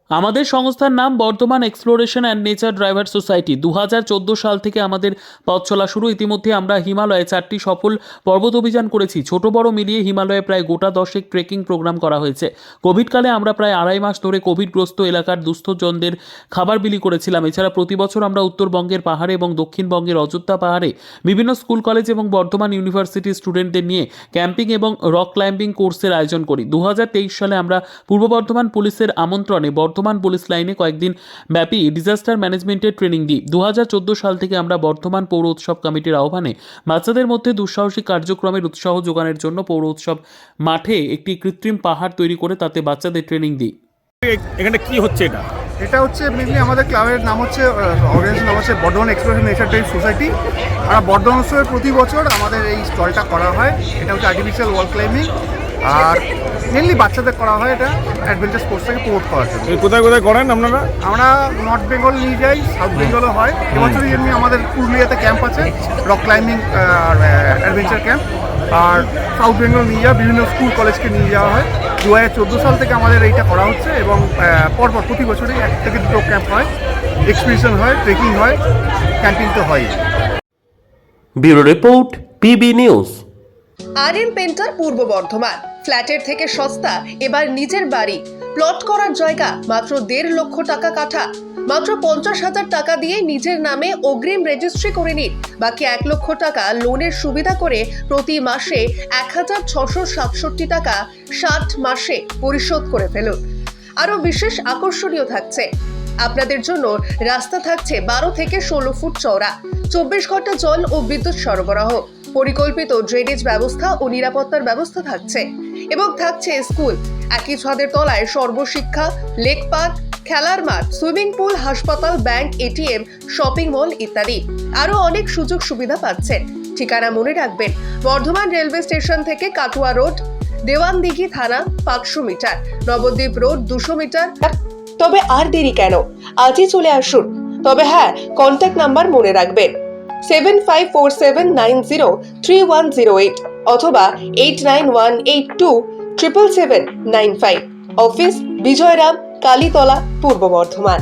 আমাদের সংস্থার নাম Bardhaman exploration and nature driver society. 2014 সাল থেকে আমাদের পথ চলা শুরু। ইতিমধ্যে আমরা হিমালয়ে 4টি সফল পর্বত অভিযান করেছি। ছোট বড় মিলিয়ে হিমালয়ে প্রায় গোটা 10 ট্রেকিং প্রোগ্রাম করা হয়েছে। কোভিডকালে আমরা প্রায় 2.5 মাস ধরে কোভিডগ্রস্ত এলাকার দুস্থজনদের খাবার বিলি করেছিলাম। এছাড়া প্রতি বছর আমরা উত্তরবঙ্গের পাহাড়ে এবং দক্ষিণবঙ্গের অযোধ্যা পাহাড়ে বিভিন্ন স্কুল কলেজ এবং বর্ধমান ইউনিভার্সিটির স্টুডেন্টদের নিয়ে ক্যাম্পিং এবং রক ক্লাইম্বিং কোর্সের আয়োজন করি। 2023 সালে আমরা পূর্ব বর্ধমান পুলিশের আমন্ত্রণে বর্ধমান পুলিশ লাইনে কয়েকদিন ব্যাপী ডিজাস্টার ম্যানেজমেন্টের ট্রেনিং দিই। 2014 সাল থেকে আমরা বর্ধমান পৌর উৎসব কমিটির আহ্বানে বাচ্চাদের মধ্যে দুঃসাহসিক কার্যক্রমের উৎসাহ যোগানোর জন্য পৌর উৎসব মাঠে একটি কৃত্রিম পাহাড় তৈরি করে তাতে বাচ্চাদের ট্রেনিং দিই। এখানে কি হচ্ছে এটা? এটা হচ্ছে মেনলি আমাদের ক্লাবের নাম হচ্ছে অর্গানাইজেশন নাম হচ্ছে Bardhaman exploration nature drive society. আর বর্ধমান উৎসবে প্রতি বছর আমাদের এই স্টলটা করা হয়। এটা হচ্ছে আর্টিফিশিয়াল ওয়াল ক্লাইম্বিং, আর মেনলি বাচ্চাদের করা হয়। এটা অ্যাডভেঞ্চার স্পোর্টসটাকে প্রমোট করার জন্য। কোথায় কোথায় করেন আপনারা? আমরা নর্থ বেঙ্গল নিয়ে যাই, সাউথ বেঙ্গলও হয়। এবছরই এমনি আমাদের পুরুলিয়াতে ক্যাম্প আছে, রক ক্লাইম্বিং আর অ্যাডভেঞ্চার ক্যাম্প। আর সাউথ বেঙ্গল নিয়ে যাওয়া বিভিন্ন স্কুল কলেজকে নিয়ে যাওয়া হয়। 2014 সাল থেকে আমাদের এইটা করা হচ্ছে এবং পরপর প্রতি বছরই 1 থেকে 2 ক্যাম্প হয়, এক্সপিডিশন হয়, ট্রেকিং হয়, ক্যাম্পিং তো হয়। Bureau report, PB news. RM painter পূর্ব বর্ধমান। ফ্ল্যাটের থেকে সস্তা এবার নিজের বাড়ি। প্লট করার জায়গা মাত্র 1.5 লক্ষ টাকা কাঠা। মাত্র 50,000 টাকা দিয়ে নিজের নামে অগ্রিম রেজিস্ট্রি করে নিন। বাকি 1 লক্ষ টাকা লোনের সুবিধা করে প্রতি মাসে 1,667 টাকা 60 মাসে পরিশোধ করে ফেলুন। আরও বিশেষ আকর্ষণীয় থাকছে, আপনাদের জন্য রাস্তা থাকছে 12 থেকে 16 ফুট চওড়া, 24 ঘন্টা জল ও বিদ্যুৎ সরবরাহ, পরিকল্পিত ড্রেনেজ ব্যবস্থা ও নিরাপত্তার ব্যবস্থা থাকছে এবং থাকছে স্কুল। একই ছাদের তলায় সর্বশিক্ষা, লেক পার্ক, খেলার মাঠ, সুইমিং পুল, হাসপাতাল, ব্যাংক, এটিএম, শপিং মল ইত্যাদি আরো অনেক সুযোগ সুবিধা পাচ্ছেন। ঠিকানা মনে রাখবেন, বর্ধমান রেলওয়ে স্টেশন থেকে কাটুয়া রোড, দেওয়ানদিঘি থানা 500 মিটার, নবদ্বীপ রোড 200 মিটার। তবে আর দেরি কেন, আজই চলে আসুন। তবে হ্যাঁ, কন্ট্যাক্ট নাম্বার মনে রাখবেন 7547903108 অথবা 8918277795। অফিস বিজয়রাম, কালীতলা, পূর্ব বর্ধমান।